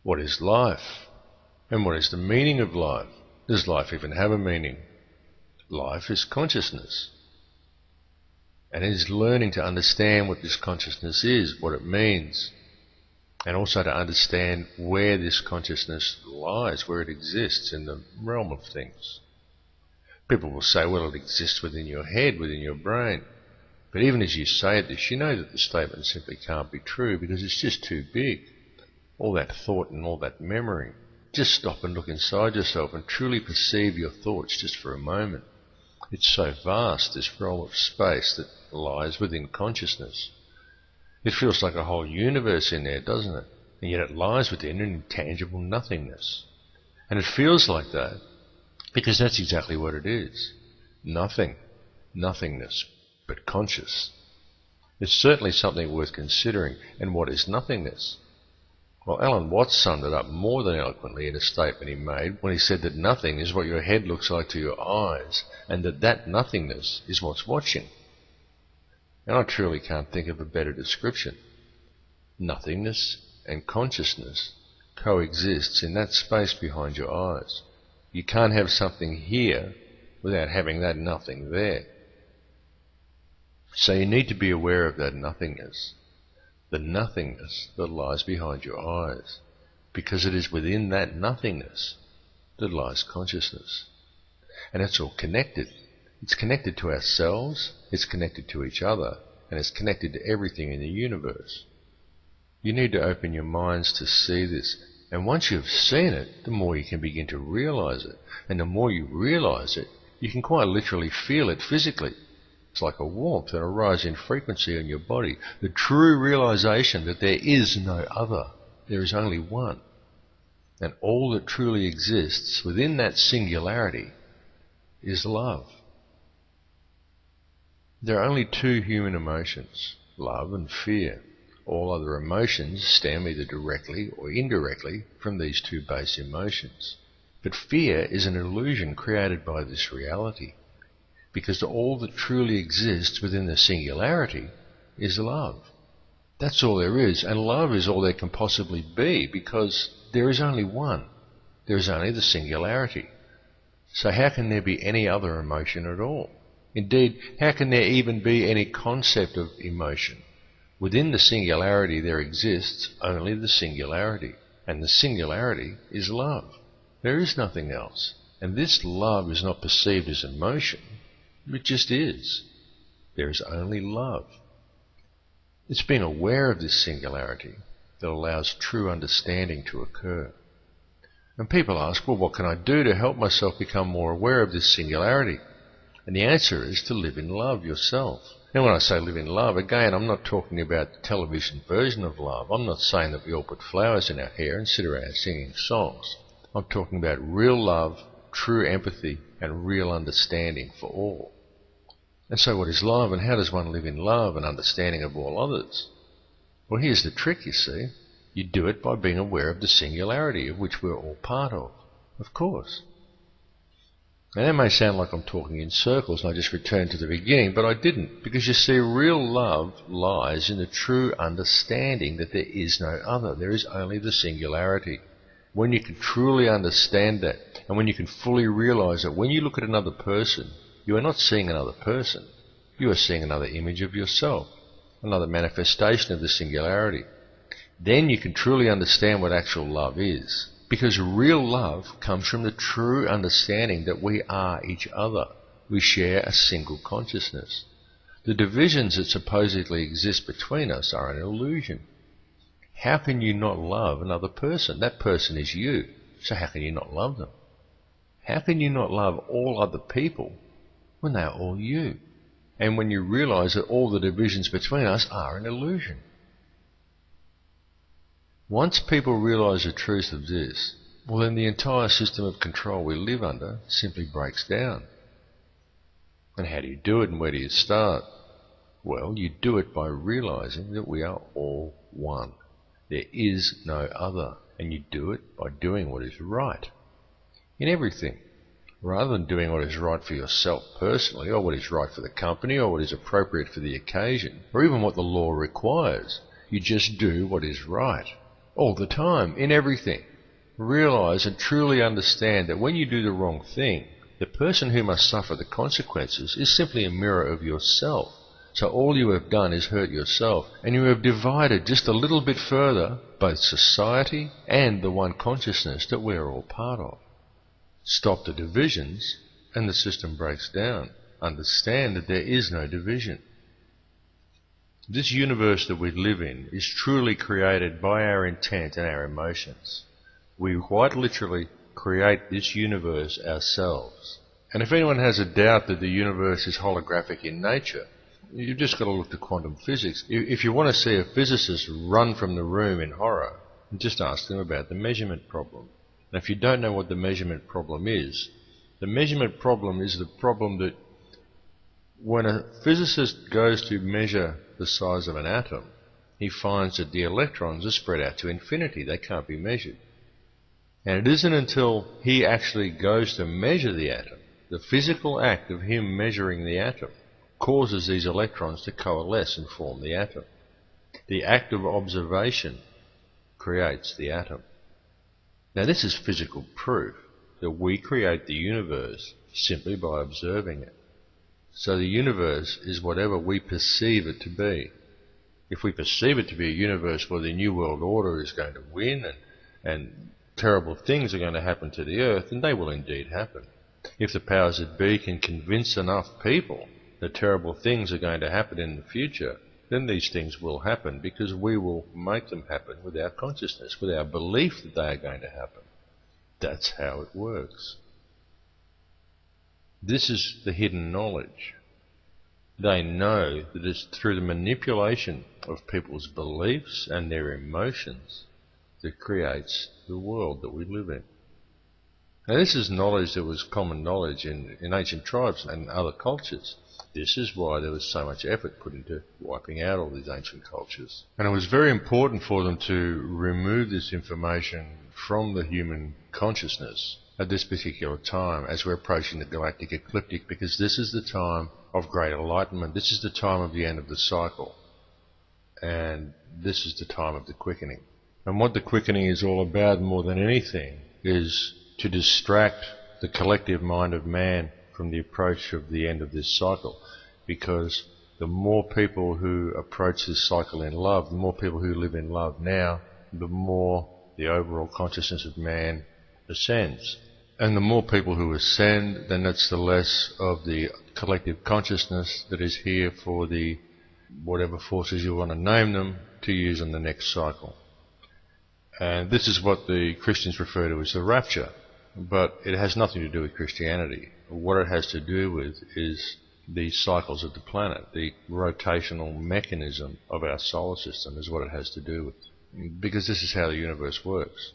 What is life? And what is the meaning of life? Does life even have a meaning? Life is consciousness. And it is learning to understand what this consciousness is, what it means, and also to understand where this consciousness lies, where it exists in the realm of things. People will say, well, it exists within your head, within your brain. But even as you say this, you know that the statement simply can't be true because it's just too big. All that thought and all that memory. Just stop and look inside yourself and truly perceive your thoughts just for a moment. It's so vast, this realm of space that lies within consciousness. It feels like a whole universe in there, doesn't it? And yet it lies within an intangible nothingness. And it feels like that because that's exactly what it is. Nothing. Nothingness. But conscious. It's certainly something worth considering. And what is nothingness? Well, Alan Watts summed it up more than eloquently in a statement he made when he said that nothing is what your head looks like to your eyes, and that nothingness is what's watching. And I truly can't think of a better description. Nothingness and consciousness coexists in that space behind your eyes. You can't have something here without having that nothing there. So you need to be aware of that nothingness. The nothingness that lies behind your eyes, because it is within that nothingness that lies consciousness. And it's all connected. It's connected to ourselves, it's connected to each other, and it's connected to everything in the universe. You need to open your minds to see this, and once you've seen it, the more you can begin to realize it. And the more you realize it, you can quite literally feel it physically. It's like a warmth and a rise in frequency in your body. The true realization that there is no other. There is only one. And all that truly exists within that singularity is love. There are only two human emotions, love and fear. All other emotions stem either directly or indirectly from these two base emotions. But fear is an illusion created by this reality. Because all that truly exists within the singularity is love. That's all there is, and love is all there can possibly be, because there is only one. There is only the singularity. So how can there be any other emotion at all? Indeed, how can there even be any concept of emotion? Within the singularity there exists only the singularity, and the singularity is love. There is nothing else, and this love is not perceived as emotion. It just is. There is only love. It's being aware of this singularity that allows true understanding to occur. And people ask, well, what can I do to help myself become more aware of this singularity? And the answer is to live in love yourself. Now when I say live in love, again, I'm not talking about the television version of love. I'm not saying that we all put flowers in our hair and sit around singing songs. I'm talking about real love, true empathy, and real understanding for all. And so what is love, and how does one live in love and understanding of all others? Well, here's the trick, you see. You do it by being aware of the singularity of which we're all part of course. Now that may sound like I'm talking in circles and I just returned to the beginning, but I didn't, because you see, real love lies in the true understanding that there is no other. There is only the singularity. When you can truly understand that, and when you can fully realize that when you look at another person, you are not seeing another person. You are seeing another image of yourself, another manifestation of the singularity. Then you can truly understand what actual love is. Because real love comes from the true understanding that we are each other. We share a single consciousness. The divisions that supposedly exist between us are an illusion. How can you not love another person? That person is you. So how can you not love them? How can you not love all other people when they are all you? And when you realize that all the divisions between us are an illusion. Once people realize the truth of this, well then the entire system of control we live under simply breaks down. And how do you do it, and where do you start? Well, you do it by realizing that we are all one. There is no other, and you do it by doing what is right in everything, rather than doing what is right for yourself personally, or what is right for the company, or what is appropriate for the occasion, or even what the law requires. You just do what is right. all the time, in everything. Realize and truly understand that when you do the wrong thing, the person who must suffer the consequences is simply a mirror of yourself. So all you have done is hurt yourself, and you have divided just a little bit further both society and the one consciousness that we are all part of. Stop the divisions, and the system breaks down. Understand that there is no division. This universe that we live in is truly created by our intent and our emotions. We quite literally create this universe ourselves. And if anyone has a doubt that the universe is holographic in nature, you've just got to look to quantum physics. If you want to see a physicist run from the room in horror, just ask them about the measurement problem. Now, if you don't know what the measurement problem is the problem that when a physicist goes to measure the size of an atom, he finds that the electrons are spread out to infinity. They can't be measured. And it isn't until he actually goes to measure the atom, the physical act of him measuring the atom, causes these electrons to coalesce and form the atom. The act of observation creates the atom. Now this is physical proof that we create the universe simply by observing it. So the universe is whatever we perceive it to be. If we perceive it to be a universe where the New World Order is going to win and terrible things are going to happen to the earth, then they will indeed happen. If the powers that be can convince enough people that terrible things are going to happen in the future, then these things will happen because we will make them happen with our consciousness, with our belief that they are going to happen. That's how it works. This is the hidden knowledge. They know that it's through the manipulation of people's beliefs and their emotions that creates the world that we live in. Now this is knowledge that was common knowledge in ancient tribes and other cultures. This is why there was so much effort put into wiping out all these ancient cultures. And it was very important for them to remove this information from the human consciousness at this particular time as we're approaching the galactic ecliptic, because this is the time of great enlightenment. This is the time of the end of the cycle. And this is the time of the quickening. And what the quickening is all about more than anything is to distract the collective mind of man from the approach of the end of this cycle. Because the more people who approach this cycle in love, the more people who live in love now, the more the overall consciousness of man ascends. And the more people who ascend, then that's the less of the collective consciousness that is here for the whatever forces you want to name them to use in the next cycle. And this is what the Christians refer to as the rapture. But it has nothing to do with Christianity. What it has to do with is the cycles of the planet. The rotational mechanism of our solar system is what it has to do with. Because this is how the universe works.